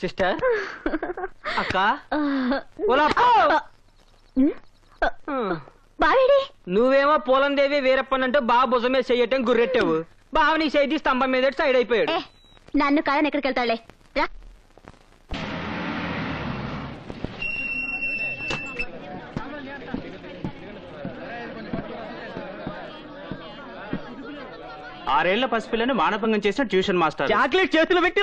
Sister అక్క బావేడి నువ్వేమో పోలందేవి వీరప్పనంటూ బావ భుజమే చెయ్యటం గుర్రెట్టావు. బావ నీ చేతి స్తంభం మీద సైడ్ అయిపోయాడు. నన్ను కాదని ఎక్కడికి వెళ్తాడులే రా. ఆరేళ్ల పసిపిల్లని మానభంగం చేసిన ట్యూషన్ మాస్టర్ చాక్లెట్ చేతులు పెట్టి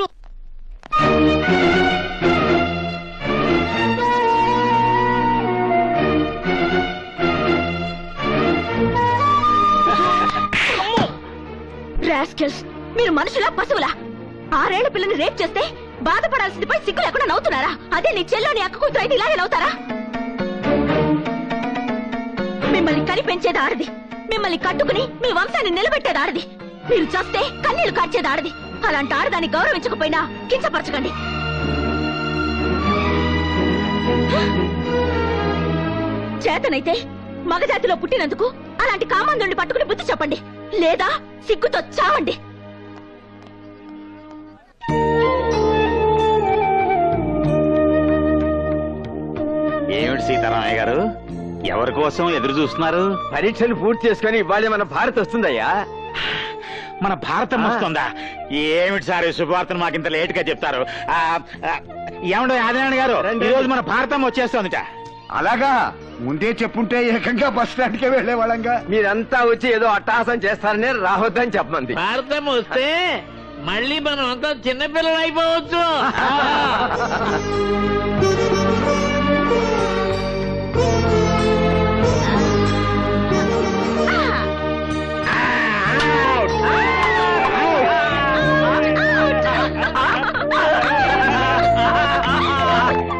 రాస్కెల్స్, మీరు మనుషులా పశువులా? 6 ఏళ్ల పిల్లని రేప్ చేస్తే బాధపడాల్సింది పోయి సిగ్గు లేకుండా నవ్వుతున్నారా? అదే నీ చెల్లోని అక్క కూతురు అయితే ఇలాగే నవ్వుతారా? మిమ్మల్ని కని పెంచేది ఆడది, మిమ్మల్ని కట్టుకుని మీ వంశాన్ని నిలబెట్టేది ఆడది, మీరు చేస్తే కన్నీళ్లు కార్చేది ఆడది. అలాంటి ఆడదాన్ని గౌరవించకపోయినా కించపరచకండి. చేతనైతే మగజాతిలో పుట్టినందుకు అలాంటి కామందుల్ని పట్టుకుని బుద్ధి చెప్పండి, లేదా సిగ్గుతో చావండి. ఏమిటి సీతారామయ్య గారు, ఎవరి కోసం ఎదురు చూస్తున్నారు? పరీక్షలు పూర్తి చేసుకుని ఇవాళ మన భారత్ వస్తుందయ్యా. మన భారతం వస్తుందా? ఏమిటి సార్ శుభవార్తను మాకింత లేట్ గా చెప్తారు? ఏమండో ఆదినారాయణ గారు, ఈ రోజు మన భారతం వచ్చేస్తుందిట. అలాగా? ముందే చెప్పుంటే ఏకంగా బస్ స్టాండ్ కే వెళ్లే వాళ్ళంగా. మీరంతా వచ్చి ఏదో అట్టహాసం చేస్తారని రావద్దని చెప్పమంది. భారతం వస్తే మళ్ళీ మనం అంతా చిన్నపిల్లలు అయిపోవచ్చు.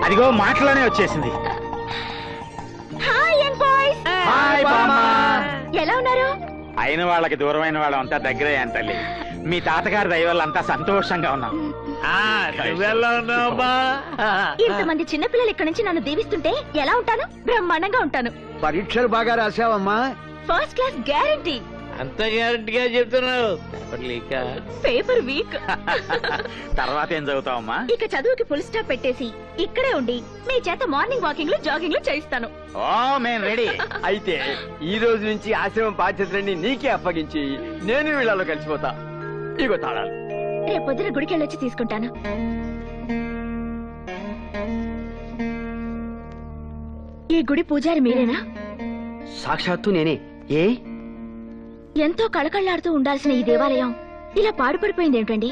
అదిగో మాటలోనే వచ్చేసింది. ఎలా ఉన్నారు? అయిన వాళ్ళకి దూరమైన వాళ్ళం అంతా దగ్గరే తల్లి. మీ తాతగారి దయ వల్ల అంతా సంతోషంగా ఉన్నాం. ఇంతమంది చిన్నపిల్లలు ఇక్కడి నుంచి నన్ను దీవిస్తుంటే ఎలా ఉంటాను? బ్రహ్మాండంగా ఉంటాను. పరీక్షలు బాగా రాసావమ్మా? First class guarantee. అంత గ్యారంటీగా చెప్తున్నావు. Paper week. తర్వాత ఏం చదువుతావమ్మా? ఇక చదువుకి ఫుల్ స్టాప్ పెట్టేసి ఇక్కడే ఉండి మీ చేత మార్నింగ్ వాకింగ్ లో జాగింగ్ లో చేయిస్తాను. ఓ మేము రెడీ. అయితే ఈ రోజు నుంచి ఆశ్రమం బాధ్యతలన్నీ నీకే అప్పగించి నేను వీళ్ళలో కలిసిపోతా. ఇగో తాళాలు. రేపు పొద్దున గుడికి వెళ్ళొచ్చి తీసుకుంటాను. ఈ గుడి పూజారి మీరేనా? సాక్షాత్తు నేనే. ఏ ఎంతో కళకళ్లాడుతూ ఉండాల్సిన ఈ దేవాలయం ఇలా పాడుపడిపోయింది ఏమిటండి?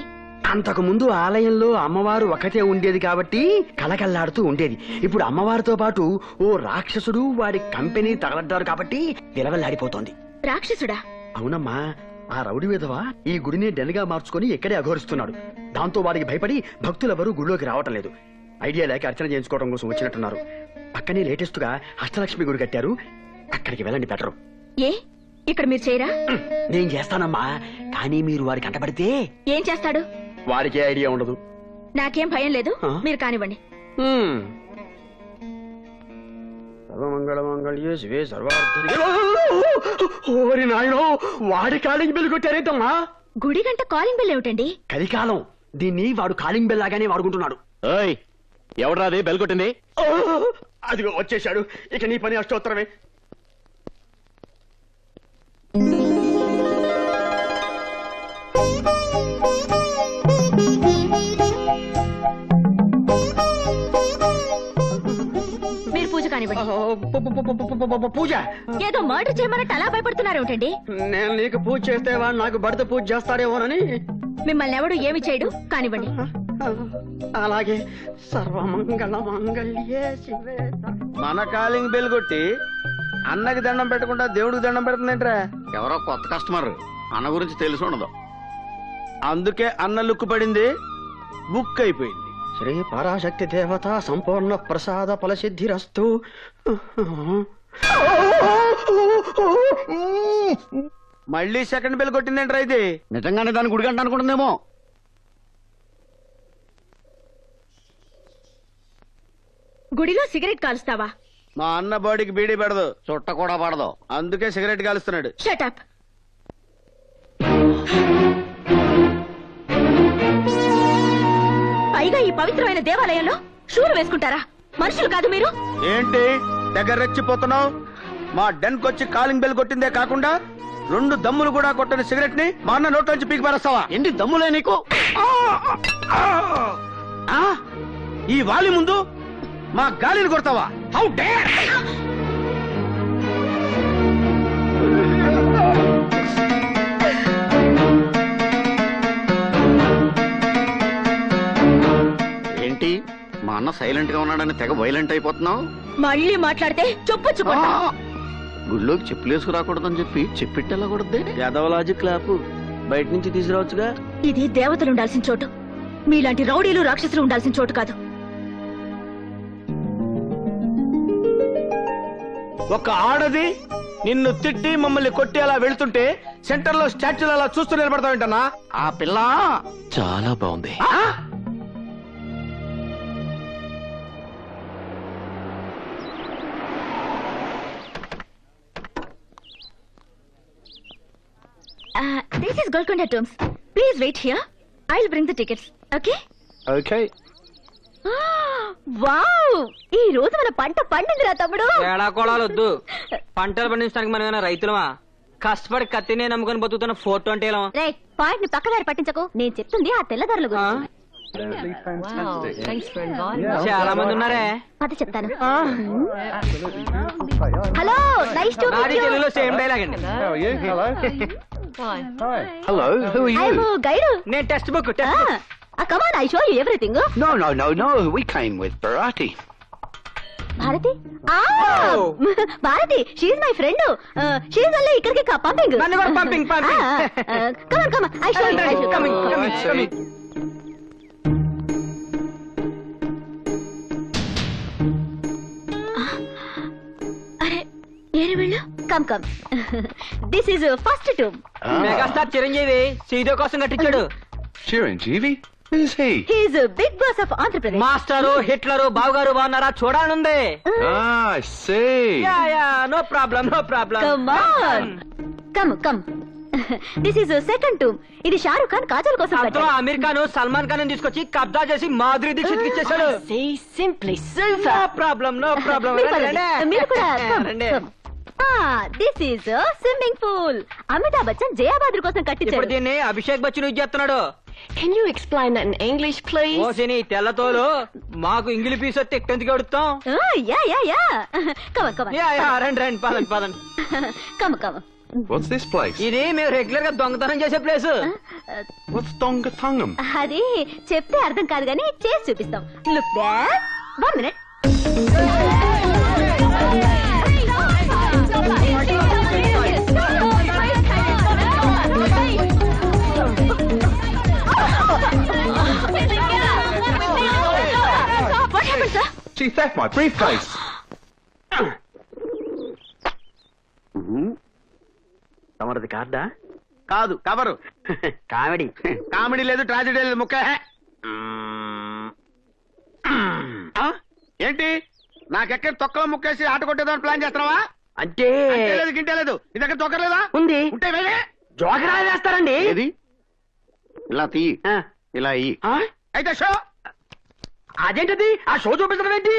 అంతకు ముందు ఆలయంలో అమ్మవారు ఒకటే ఉండేది కాబట్టి కళకళ్లాడుతూ ఉండేది. ఇప్పుడు అమ్మవారితో పాటు ఓ రాక్షసుడు వాడి కంపెనీ తగలడ్డారు కాబట్టి విలవల్లాడిపోతోంది. రాక్షసుడా? అవునమ్మా, ఆ రౌడీ విధవ ఈ గుడిని డెన్గా మార్చుకుని ఇక్కడే అఘోరిస్తున్నాడు. దాంతో వాడికి భయపడి భక్తులెవరూ గుడిలోకి రావటం లేదు. ఐడియా లేక అర్చన చేయించుకోవడం కోసం వచ్చినట్టున్నారు. పక్కనే లేటెస్ట్ గా అష్టలక్ష్మి గుడి కట్టారు, అక్కడికి వెళ్ళండి బెటరు. ఏ ఇక్కడ మీరు చేయరా? నేను చేస్తానమ్మా, కానీ మీరు వాడికి అంటపడితే ఏం చేస్తాడు? వాడికే ఐడియా ఉండదు. నాకేం భయం లేదు, మీరు కానివ్వండి. సర్వమంగళమంగళ్యే శివే సర్వార్థ. ఓరి నాయనో, వాడి కాలింగ్ బెల్ కొట్టారేంటమ్మా? గుడి గంట కాలింగ్ బెల్ ఏమిటండి? కలికాలం, దీన్ని వాడు కాలింగ్ బెల్ లాగానే వాడుకుంటున్నాడు. ఎవడ్రాది బెల్ కొట్టింది? అదిగో వచ్చేశాడు. ఇక నీ పని అష్టోత్తరమే. మీరు పూజ కానివ్వండి. పూజ? ఏదో మర్డర్ చేయమన్నట్టు అలా భయపడుతున్నారు ఏమిటండి? నేను నీకు పూజ చేస్తే వాడు నాకు బడిత పూజ చేస్తాడేమోనని. మిమ్మల్ని ఎవడు ఏమి చేయడు, కానివ్వండి. అలాగే. సర్వమంగళ మంగళ్యే శివే. మన కాలింగ్ బెల్ కొట్టి అన్నకి దండం పెట్టకుండా దేవుడికి దండం పెడుతుందేంట్రా? ఎవరో కొత్త కస్టమర్, అన్న గురించి తెలిసి ఉండదు. అందుకే అన్న లుక్కు పడింది, బుక్ అయిపోయింది. శ్రీ పరాశక్తి దేవత సంపూర్ణ ప్రసాద ఫలసిద్ధిరస్తు. మళ్ళీ సెకండ్ బెల్ కొట్టిందేంట్రా ఇది? నిజంగానే దాని గుడిగంట అనుకుంటుందేమో. గుడిలో సిగరెట్ కాలుస్తావా? మా అన్న బాడీకి బీడీ పడదు, చుట్ట కూడా పడదు, అందుకే సిగరెట్ కాలుస్తున్నాడు. Shut up. పైగా ఈ పవిత్రమైన దేవాలయంలో షూలు వేసుకుంటారా? మనుషులు కాదు మీరు. ఏంటి దగ్గర రెచ్చిపోతున్నావు? మా డెన్ కొచ్చి కాలింగ్ బెల్ కొట్టిందే కాకుండా 2 దమ్ములు కూడా కొట్టని సిగరెట్ ని మా అన్న నోట్లోంచి పీకి పారేస్తావా? ఏంటి దమ్ములే నీకు? ఈ వాలి ముందు మా గాలిని కొడతావా? How dare! ఏంటి మా అన్న సైలెంట్ గా ఉన్నాడని తెగ వైలెంట్ అయిపోతున్నావు? మళ్ళీ మాట్లాడితే చొప్పుచ్చుకుంటా. గుళ్ళోకి చెప్పులేసుకు రాకూడదని చెప్పి చెప్పిట్టెళ్ళకూడదే. యాదవలాజిక్ క్లాప్ బయట నుంచి తీసుకురావచ్చుగా. ఇది దేవతలు ఉండాల్సిన చోటు, మీలాంటి రౌడీలు రాక్షసులు ఉండాల్సిన చోటు కాదు. ఒక ఆడది నిన్ను తిట్టి మమ్మల్ని కొట్టి అలా వెళ్తుంటే సెంటర్ లో స్టాచ్యూలు అలా చూస్తూ నిలబడతావేంటన్నా? ఆ పిల్ల చాలా బాగుంది. This is Golconda Tombs. Please wait here. I'll bring the tickets. Okay? Okay. Wow! ఈ రోజు మన పంట పండిందిరా తమ్ముడు. ఏడాకోళాలొద్దు. పంటలు పండించడానికి మనం ఏమైనా రైతులమా? కష్టపడి కత్తినే నమ్ముకొని బతుకుతున్న ఫోటో అంటే ఎలా? రే, పాయింట్ ని పక్కదారి పట్టించకు. నేను చెప్తుంది ఆ తెల్లదారుల గురించి. చాలా మంది ఉన్నారే. అది చెప్తాను. హలో, నైస్ టు మీట్ నాది యు. తెలుగులో సేమ్ డైలాగ్ అండి. Hello, who are I am you? Guide. నేను textbook come on, I show you everything. No. We came with Bharati. Bharati? Bharati, she is my friend. She is only ఇక్కడికి పంపింగ్. నన్ను కూడా పంపింగ్. Come on, I show you. Coming. అరే, ఏరి వెళ్ళు. Come. This is first tomb. Megastar Chiranjeevi సీదో కోసం కట్టించాడు. Chiranjeevi? Who's he? He is big boss of Andhra Pradesh. Master, Hitler, బావగారు బాగున్నారా? చూడాలనుంది. I see. No problem. Come on, come. This is second tomb. ఇది షారుఖ్ ఖాన్ కాజల్ కోసం అందులో కట్టాడు. అమీర్ ఖాన్ సల్మాన్ ఖాన్ తీసుకొచ్చి కబ్జా చేసి మాధురి దీక్షిత్ ఇచ్చేసాడు. No problem. మీరు పదండి. మీరు కూడా come. This is swimming pool. Amitabh Bachchan Jaya Bhaduri కోసం ఇప్పుడు కట్టించాడు. దీన్ని అభిషేక్ బచ్చన్ యూజ్ చేస్తున్నాడు. Can you explain that in English, please? ఓ సిని తెల్లతోలు మాకు ఇంగిలి పీస్ వస్తే ఎక్కువ అడుగుతాం. యా. కమ్. రండి పదండి. కమ్. What's this place? ఇది మేము రెగ్యులర్ గా దొంగతనం చేసే ప్లేస్. What's Dongatungam? అది చెప్తే అర్థం కాదు కానీ చేసి చూపిస్తాం. Look back. 1 minute. What happened, sir? She theft my briefcase. తమరది కార్డా? కాదు, కవరు. కామెడీ లేదు, ట్రాజెడీ లేదు, ముక్క. ఏంటి నాకెక్కడ తొక్కలో ముక్కేసి ఆట కొట్టేదాన్ని ప్లాన్ చేస్తున్నావా? అంటే లేదు, గింటే లేదు. నీ దగ్గర తొక్కలేదా? ఉంది. ఉంటే వేరే జోకరా వేస్తారండి. ఏది ఇలా తీ, ఇలా అయ్యి. అయితే షో. అదేంటది? ఆ షో చూపించడం ఏంటి?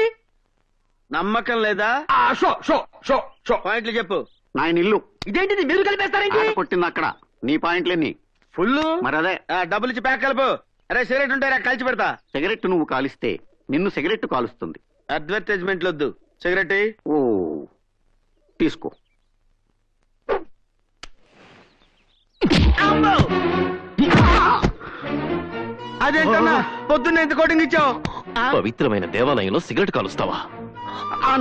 నమ్మకం లేదా? ఆ షో షో షో షో పాయింట్లు చెప్పు. నాయన ఇల్లు ఇదేంటిది? మీరు కలిపేస్తారేంటి? ఆట కొట్టింది అక్కడ. నీ పాయింట్లెన్ని? ఫుల్. మరి అదే డబ్బులు ఇచ్చి ప్యాక్ కలుపు. అరే సిగరెట్ ఉంటారా? కలిసి పెడతా. సిగరెట్ నువ్వు కాలిస్తే నిన్ను సిగరెట్ కాలుస్తుంది. అడ్వర్టైజ్మెంట్లు వద్దు. సిగరెట్ ఓ తీసుకో. అదేంటన్నా పొద్దున్న ఎంత కోటింగ్ ఇచ్చావు? పవిత్రమైన దేవాలయంలో సిగరెట్ కాలుస్తావా?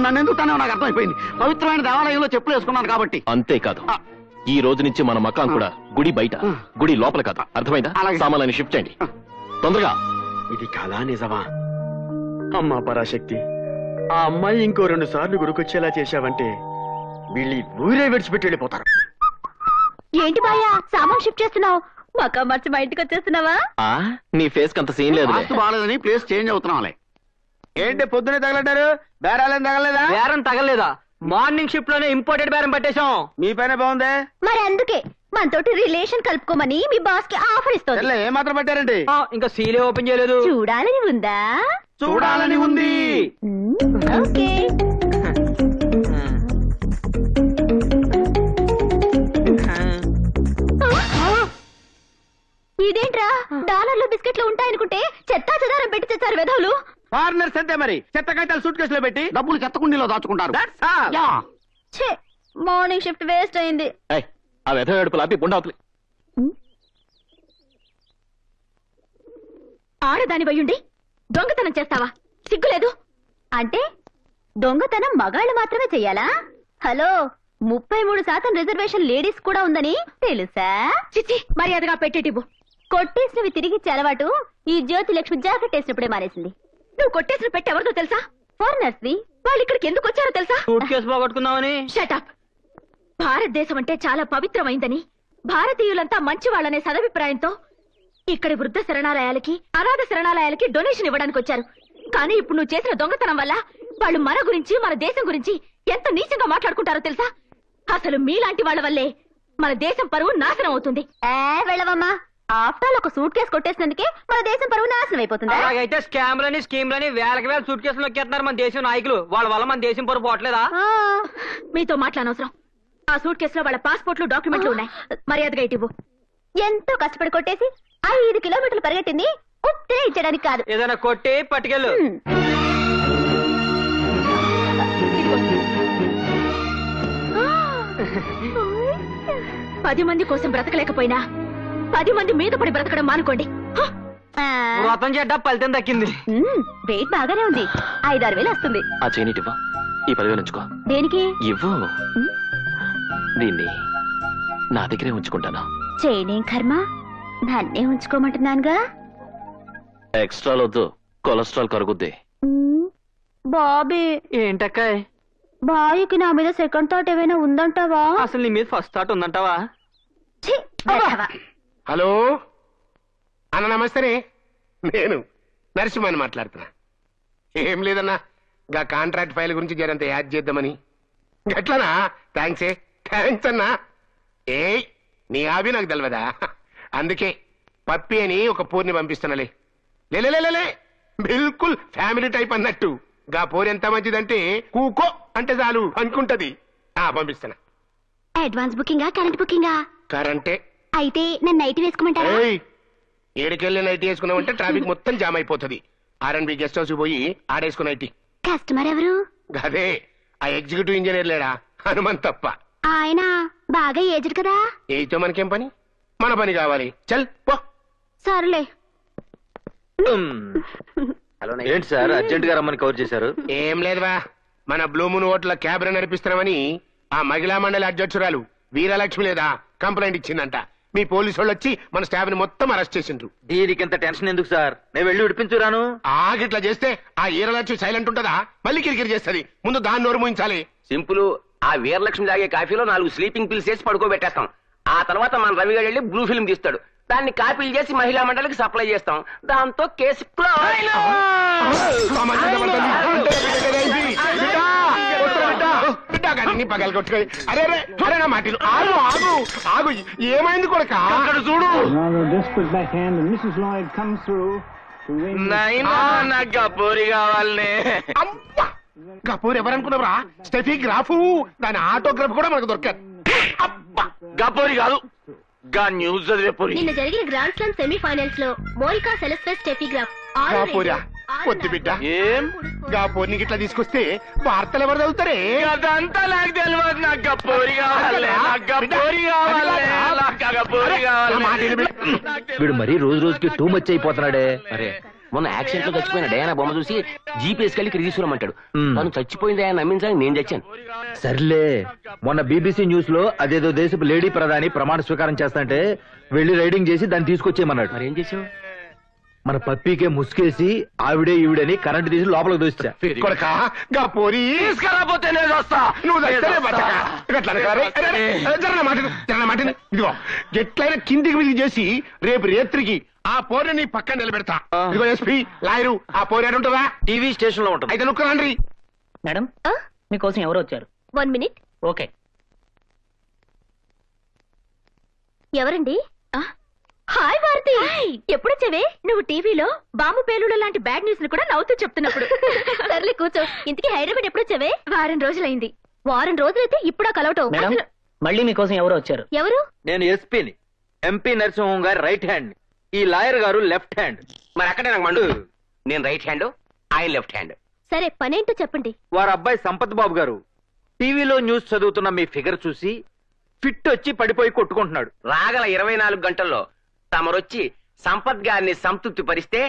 నన్ను ఎందుకు తానే నాకు అర్థమైపోయింది. పవిత్రమైన దేవాలయంలో చెప్పులు వేసుకున్నాను కాబట్టి. అంతేకాదు, ఈ రోజు నుంచి మన మకాం కూడా గుడి బయట, గుడి లోపల కాదు. అర్థమైందా? అలాగే. సామాన్యాన్ని షిఫ్ట్ చేయండి తొందరగా. ఇది కళా నిజమా? అమ్మా పరాశక్తి, ఆ అమ్మాయి ఇంకో 2 సార్లు గుడికొచ్చేలా చేశావంటే వీళ్ళి ఊరే విడిచిపెట్టి వెళ్ళిపోతారు. ఏంటి బాయా సామాన్ షిఫ్ట్ చేస్తున్నావు? మకా మార్చి మా ఇంటికి వచ్చేస్తున్నావా? ఆ నీ ఫేస్ కి అంత సీన్ లేదు. వాస్తు బాగాలేదని ప్లేస్ చేంజ్ అవుతున్నాంలే. ఏంటి పొద్దునే తగలడ్డారు? బేరాలేం తగలలేదా? బేరం తగలేదా? మార్నింగ్ షిఫ్ట్ లోనే ఇంపోర్టెడ్ బేరం పట్టేశాం. మీ పైన బాగుందే. మరి అందుకే మనతోటి రిలేషన్ కలుపుకోమని మీ బాస్ కి ఆఫర్ ఇస్తుంది. ఏ మాత్రం పెట్టారండి? ఇంకా సీలే ఓపెన్ చేయలేదు. చూడాలని ఉందా? చూడాలని ఉంది. ఓకే. ఇదేంట్రా డాలర్లు బిస్కెట్లు ఉంటాయనుకుంటే చెత్తా చెదారం పెట్టి తెచ్చారు వెధవులు. ఫారినర్స్ అంతే మరి, చెత్త కాగితాలు సూట్ కేసులో పెట్టి డబ్బులు చెత్తకుండీలో దాచుకుంటారు. That's all. యా. ఛే, మార్నింగ్ షిఫ్ట్ వేస్ట్ అయింది. ఏయ్, ఆ వెధ ఏడుపులు ఆపి బుండవుతులే. ఆడదాని వయ్యుండి దొంగతనం చేస్తావా? సిగ్గులేదు? అంటే దొంగతనం మగాళ్ళు మాత్రమే చెయ్యాలా? హలో, 33% రిజర్వేషన్ లేడీస్ కూడా ఉందని తెలుసా? చిచ్చి, మర్యాదగా పెట్టేటివ్వు. కొట్టేసినవి తిరిగి అలవాటు ఈ జ్యోతి లక్ష్మి జాకెట్ వేసినప్పుడే మానేసింది. నువ్వు కొట్టేసిన పెట్టి ఎవరితో తెలుసా? ఫారినర్స్ ది. వాళ్ళు ఇక్కడికి ఎందుకు వచ్చారో తెలుసా? సూట్ కేసు పోగొట్టుకుందామని. షటప్. భారతదేశం అంటే చాలా పవిత్రమైందని, భారతీయులంతా మంచి వాళ్ళనే సదభిప్రాయంతో ఇక్కడి వృద్ధ శరణాలయాలకి, అనాథ శరణాలయాలకి డొనేషన్ ఇవ్వడానికి వచ్చారు. కానీ ఇప్పుడు నువ్వు చేసిన దొంగతనం వల్ల వాళ్ళు మన గురించి, మన దేశం గురించి ఎంత నీచంగా మాట్లాడుకుంటారో తెలుసా? అసలు మీలాంటి వాళ్ళ వల్లే మన దేశం పరువు నాశనం అవుతుంది. వెళ్ళవమ్మా, ఆఫ్టర్ ఒక సూట్ కేసు కొట్టేసినందుకే మన దేశం పరువు నాశనం అయిపోతుంది. అలాగైతే స్కామ్లని స్కీమ్లని వేలకి వేల సూట్ కేసులు నొక్కేస్తున్నారు మన దేశం నాయకులు. వాళ్ళ వల్ల మన దేశం పరువు పోవట్లేదా? మీతో మాట్లాడనవసరం. ఆ సూట్ కేసులో వాళ్ళ పాస్పోర్ట్లు, డాక్యుమెంట్లు ఉన్నాయి. మర్యాదగా ఇటివ్వు. ఎంతో కష్టపడి కొట్టేసి 5 కిలోమీటర్లు పరిగెట్టింది ఉత్తే ఇచ్చడానికి కాదు. ఏదైనా కొట్టి పట్టుకెళ్ళు. 10 మంది కోసం బ్రతకలేకపోయినా 10 మంది మీద పడి బ్రతకడం మానుకోండి. వ్రతం చేడ్డా ఫలితం దక్కింది. వెయిట్ బాగానే ఉంది. 5-6 వేలు వస్తుంది. ఆ చేయనిటివ్వా, ఈ 10,000 ఉంచుకో. దేనికి? ఇవ్వు. దీన్ని నా దగ్గరే ఉంచుకుంటాను. చేయనేం కర్మ, నన్నే ఉంచుకోమంటున్నానుగా. ఎక్స్ట్రాలొద్దు, కొలెస్ట్రాల్ కరుగుద్ది. బాబీ, ఏంటక్కాయ్? బాయ్కి నా మీద సెకండ్ థాట్ ఏమైనా ఉందంటావా? అసలు నీ మీద ఫస్ట్ థాట్ ఉందంటావా? హలో అన్న, నమస్తే. నేను నరసింహని మాట్లాడుతున్నా. ఏం లేదన్నా, గా కాంట్రాక్ట్ ఫైల్ గురించి జరంత యాడ్ చేద్దామని. గట్లనా? థ్యాంక్స్ అన్నా. ఏ నీ హాబీ నాకు తెలియదా? అందుకే పప్పి అని ఒక పూర్ని పంపిస్తున్నాలే. లేలే, బిల్కుల్ ఫ్యామిలీ టైప్ అన్నట్టు. గా పోరు ఎంత మంచిదంటే కూకో అంటే చాలు అనుకుంటది. పంపిస్తున్నా. Advance బుకింగా, current బుకింగా? కరెంటే. అయితే నన్ను నైట్ వేసుకోమంటారా? ఏడుకెళ్ళి నైట్ వేసుకున్నామంటే ట్రాఫిక్ మొత్తం జామ్ అయిపోతుంది. R&B గెస్ట్ హౌస్ పోయి ఆడేసుకున్న నైట్. కస్టమర్ ఎవరు? అదే ఆ ఎగ్జిక్యూటివ్ ఇంజనీర్ లేడా, హనుమంతప్ప. ఆయన బాగా ఏజ్డ్ కదా. ఏతో మనకేం పని, మన పని కావాలి. చల్ పో. సర్లే. ఏంటి సార్ అర్జెంట్ గా రమ్మని కవర్ చేశారు? ఏం లేదువా, మన బ్లూమూన్ హోటల్ క్యాబ్ నడిపిస్తున్నామని ఆ మహిళా మండలి అధ్యక్షురాలు వీరలక్ష్మి లేదా కంప్లైంట్ ఇచ్చిందంట. మీ పోలీసు వాళ్ళు వచ్చి మన స్టాఫ్ ని మొత్తం అరెస్ట్ చేసిండ్రు. దీనికి ఇంత టెన్షన్ ఎందుకు సార్? నేను వెళ్ళి విడిపించురాను. ఆగిట్లా చేస్తే ఆ వీరలక్ష్మి సైలెంట్ ఉంటదా? మళ్ళీ కిరికిరి చేస్తుంది. ముందు దాన్ని నోరు మూయించాలి. సింపుల్. ఆ వీరలక్ష్మి తాగే కాఫీలో 4 స్లీపింగ్ పిల్స్ వేసి పడుకోబెట్టేస్తాం. ఆ తర్వాత మన రవి గారు వెళ్ళి బ్లూ ఫిల్మ్ తీస్తాడు. దాన్ని కాపీలు చేసి మహిళా మండలికి సప్లై చేస్తాం. దాంతో కేసు ఆగు. ఏమైంది కొడుక? చూడు. గపూరి కావాలనే. గపూర్ ఎవరనుకున్నావురా? Steffi Graf. దాని ఆటోగ్రాఫ్ కూడా మనకు దొరకదు. గపూరి కాదు, గా న్యూస్ చదివే పూరి. నిన్న జరిగిన గ్రాండ్ స్లామ్ సెమీఫైనల్స్ లో మోనికా సెలెస్టర్ స్టెఫీ గ్రాఫ్ గాపూరా పొద్దు బిడ్డ. ఏం గాపూర్ని ఇట్లా తీసుకొస్తే వార్తలు ఎవరు చదువుతారే? అదంతా నాకు తెలియదు. నాకు గపూరి కావాలి, వీడు మరీ రోజు రోజుకి టూ మచ్ అయిపోతున్నాడే. అరే, మొన్న యాక్సిడెంట్ లో చచ్చిపోయిన డయానా బొమ్మ చూసి జీపీఎస్ కలిగి ఇక్కడ తీసుకురమ్మంటాడు. తను చచ్చిపోయింది ఆయన నమ్మించాలని నేను చచ్చాను. సర్లే, మొన్న బీబీసీ న్యూస్ లో అదేదో దేశపు లేడీ ప్రధాని ప్రమాణ స్వీకారం చేస్తాంటే వెళ్లి రైడింగ్ చేసి దాన్ని తీసుకొచ్చేయమన్నాడు. మరి ఏం చేసావు? మన పప్పీకే ముసుకేసి ఆవిడే ఈవిడని కరెంట్ తీసి లోపలికి దోస్తా. కొడకా గాపూరి తీసుకురాపోతే నేను వస్తా. నువ్వు ఇదిగో ఎట్లయినా కిందికి మీద చేసి రేపు రేత్రికి ఆ పోరని పక్కన నిలబెడతా. ఇదిగో ఎస్పీ లాయరు, ఆ పోరే ఉంటుందా? టీవీ స్టేషన్ లో ఉంటుంది. అయితే నువ్వు రండి. మేడం, మీకోసం ఎవరు వచ్చారు? 1 minute. ఓకే. ఎవరండి? హాయ్ భారతి, ఎప్పుడొచ్చావే? నువ్వు టీవీలో బాంబు పేలుడు లాంటి బ్యాడ్ న్యూస్ ని కూడా నవ్వుతూ చెప్తున్నప్పుడు. సర్లే కూర్చో. ఇంతకీ హైదరాబాద్ ఎప్పుడొచ్చావే? వారం రోజులైంది. వారం రోజులైతే ఇప్పుడా కలవటం? మళ్ళీ మీకోసం ఎవరు వచ్చారు? ఎవరు? నేను ఎస్పీని, ఎంపీ నరసింహం గారి రైట్ హ్యాండ్, ఈ లాయర్ గారు లెఫ్ట్ హ్యాండ్. మరి అక్కడే నాకు మండు. నేను రైట్ హ్యాండ్, ఆయన లెఫ్ట్ హ్యాండ్. సరే పనేంటో చెప్పండి. వారి అబ్బాయి సంపత్ బాబు గారు టీవీలో న్యూస్ చదువుతున్న మీ ఫిగర్ చూసి ఫిట్ వచ్చి పడిపోయి కొట్టుకుంటున్నాడు. రాగల 24 గంటల్లో తమరొచ్చి సంపత్ గారిని సంతృప్తి పరిస్తే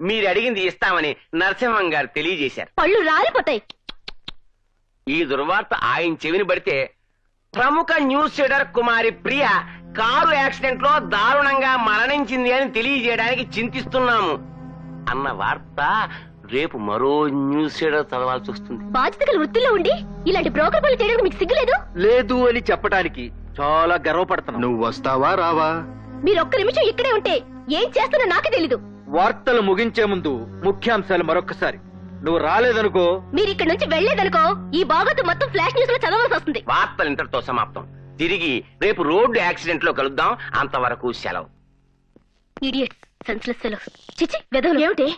మీరు అడిగింది ఇస్తామని నరసింహం గారు తెలియజేశారు. పళ్ళు రాలిపోతాయి. ఈ దుర్వార్త ఆయన చెవిని పడితే ప్రముఖ న్యూస్ రీడర్ కుమారి ప్రియ కారు యాక్సిడెంట్ లో దారుణంగా మరణించింది అని తెలియజేయడానికి చింతిస్తున్నాము అన్న వార్త రేపు మరో న్యూస్ రీడర్ చదవాల్సి వస్తుంది. బాధ్యత గల వృత్తిలో ఉండి ఇలాంటి బ్రోకర్ పనులు చేయడానికి మీకు సిగ్గులేదు? లేదు అని చెప్పడానికి చాలా గర్వపడుతున్నాను. నువ్వు వస్తావా రావా? మీరు ఒక్క నిమిషం ఇక్కడే ఉంటే ఏం చేస్తున్నా నాకే తెలీదు. వార్తలు ముగించే ముందు ముఖ్యాంశాలు మరొక్కసారి. నువ్వు రాలేదనుకో, మీరు ఇక్కడ నుంచి వెళ్లేదనుకో, ఈ బాగోతు మొత్తం ఫ్లాష్ న్యూస్ లో చదవాల్సి వస్తుంది. వార్తలు ఇంతటితో సమాప్తం. తిరిగి రేపు రోడ్డు యాక్సిడెంట్ లో కలుద్దాం. అంతవరకు సెలవు. Idiots, senseless fellows. చిచి వెదవులు. ఏమిటి?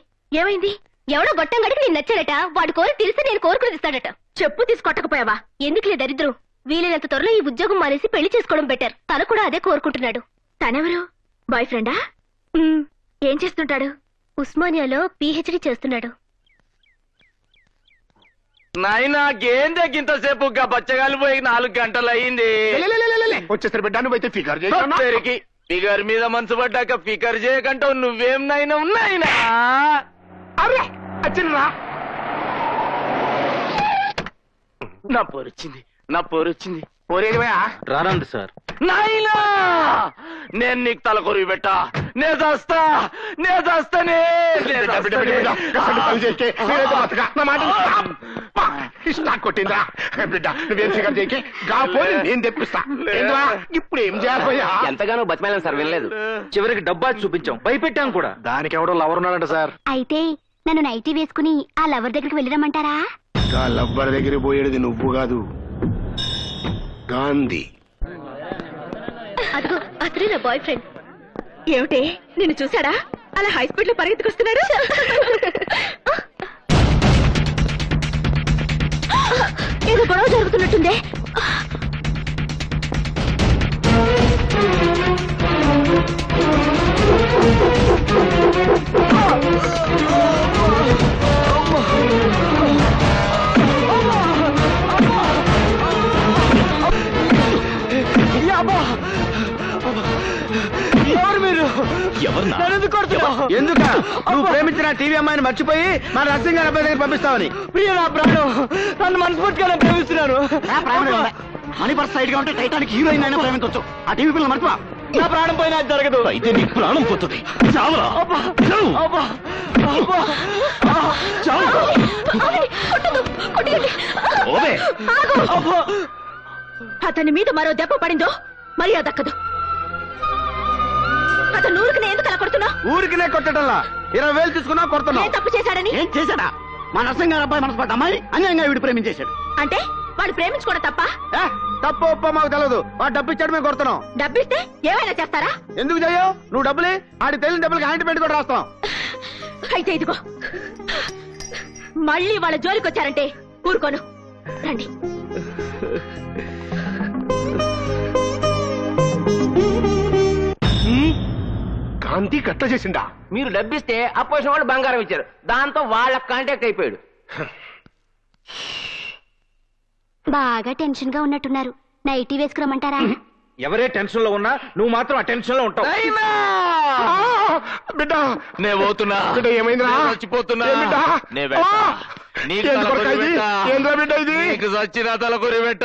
ఏమైంది? ఎవడో గొట్టం గడికి నేను నచ్చాడట. వాడు కోరి తెలిస్తే నేను కోరుకుని ఇస్తాడట. చెప్పు తీసి కొట్టకపోయావా? ఎందుకులే దరిద్రం. వీలైనంత త్వరలో ఈ ఉద్యోగం మానేసి పెళ్లి చేసుకోవడం బెటర్. తను కూడా అదే కోరుకుంటున్నాడు. తనెవరు? బాయ్ ఫ్రెండా? ఏం చేస్తుంటాడు? ఉస్మానియాలో PhD చేస్తున్నాడు. నాయనా గేందే ఇంతసేపు బచ్చగాలు పోయి 4 గంటలు అయింది. వచ్చేసరి బిడ్డ నువ్వైతే ఫిగర్ చేసి ఫిగర్ మీద మనసు పడ్డాక ఫిగర్ చేయకంటావు. నువ్వేం నాయన ఉన్నాయినా? అరే వచ్చిండ్రా. నా పొరొచ్చింది, నా పొరొచ్చింది. పోరేదివా? రానండి సార్. నాయనా నేను నీకు తలకొరి పెట్టా. నేను చేస్తానే. కొట్టిందా బిడ్డ? నువ్వేం ఫిగర్ చేయకే గాపోని నేను తెప్పిస్తా. ఇప్పుడు ఏం చేయాలి? ఎంతగానో బతిమాలను సార్, వినలేదు. చివరికి డబ్బా చూపించాం, భయపెట్టాం కూడా. దానికి ఎవడో లవర్ ఉన్నాడంట సార్. అయితే నన్ను నైటీ వేసుకుని ఆ లవర్ దగ్గరికి వెళ్ళిరమ్మంటారా? ఆ లవ్వర్ దగ్గరికి పోయేది నువ్వు కాదు, గాంధీ. అదిగో అతనే నా బాయ్ ఫ్రెండ్. ఏమిటి, నిన్ను చూసాడా? అలా హై స్పీడ్ లో పరిగెత్తుకొస్తున్నాడు. ఏదో గొడవ జరుగుతున్నట్టుందే. ఎందుక నువ్వు ప్రేమించిన టీవీ అమ్మాయిని మర్చిపోయి మన నర్సింగ్ గారి అబ్బాయి దగ్గర పంపిస్తావని? ప్రియ నా ప్రాణం, నన్ను మనస్ఫూర్తిగా ప్రేమిస్తున్నాను. మనీ పర్స్ సైడ్ గా ఉంటే టైటానిక్ హీరోయిన్ అయినా ప్రేమించవచ్చు. ఆ టీవీ పిల్లలు మర్చిపో. నా ప్రాణం పోయినా జరగదు. అయితే నీ ప్రాణం పోతుంది. అతని మీద మరో దెబ్బ పడిందో మర్యాద దక్కదు. అతను ఊరికి ఎందుకు అలా కొడుతున్నా? ఊరికినే కొట్టడంలా 20,000 తీసుకున్నా కొడుతున్నా. ఏం తప్పు చేశాడని? ఏం చేశాడా? మా నర్సింగ్ గారి అబ్బాయి మనసు పడ్డ అమ్మాయి అన్యాయంగా వీడు ప్రేమించేశాడు. అంటే వాడు ప్రేమించుకోవడం తప్ప? తప్పు ఒప్ప మాకు తెలియదు. వాడు డబ్బు ఇచ్చాడు, మేము కొడుతున్నాం. డబ్బిస్తే ఏమైనా చేస్తారా? ఎందుకు చెయ్యవు? నువ్వు డబ్బులే, ఆడి తెలియని డబ్బులకి హ్యాండ్ పెట్టి కూడా రాస్తాం. అయితే ఇదిగో, మళ్ళీ వాళ్ళ జోలికి వచ్చారంటే ఊరుకోను. రండి. గాంధీ కట్ట చేసిందా? మీరు డబ్బిస్తే అపోజిషన్ వాళ్ళు బంగారం ఇచ్చారు. దాంతో వాళ్ళ కాంటాక్ట్ అయిపోయాడు. బాగా టెన్షన్ గా ఉన్నట్టున్నారు. నైటీ వేసుకురమ్మంటారా? ఎవరే టెన్షన్ లో ఉన్నా నువ్వు మాత్రం ఆ టెన్షన్ లో ఉంటావు. బిడ్డ నే పోతున్నా. బిడ్డ ఏమైందిరా? చచ్చిపోతున్నా. ఏంద్రా బిడ్డ ఇది? నీకు చచ్చిన తలకొరి పెట్ట.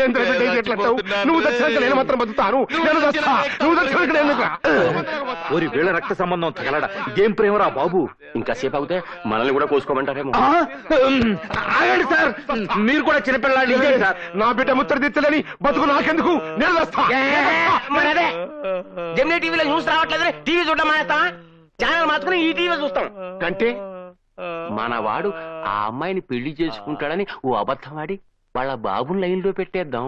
ఏంద్రా బిడ్డ ఇది? ఎట్లా అంటావు? నువ్వు చచ్చినాక నేను మాత్రం బతుకుతాను. నేను చస్తా. నువ్వు చచ్చినాక నేను ఓరి వీళ్ళ రక్త సంబంధం తగలడా? ఇదేం ప్రేమరా బాబు? ఇంకా సేపు అవుతే మనల్ని కూడా కోసుకోమంటారేమో. ఆగండి సార్, మీరు కూడా చిన్నపిల్లాడి సార్. నా బిడ్డ ముత్తర తెచ్చలేని బతుకు నాకెందుకు? నేను వస్తా. జెమినీ టీవీలో న్యూస్ రావట్లేదు. టీవీ చూడడం మానేస్తావా? ఛానల్ మార్చుకుని ఈ టీవీ చూస్తాం. అంటే మనవాడు ఆ అమ్మాయిని పెళ్లి చేసుకుంటాడని ఓ అబద్ధం ఆడి వాళ్ళ బాబుని లైన్ లో పెట్టేద్దాం.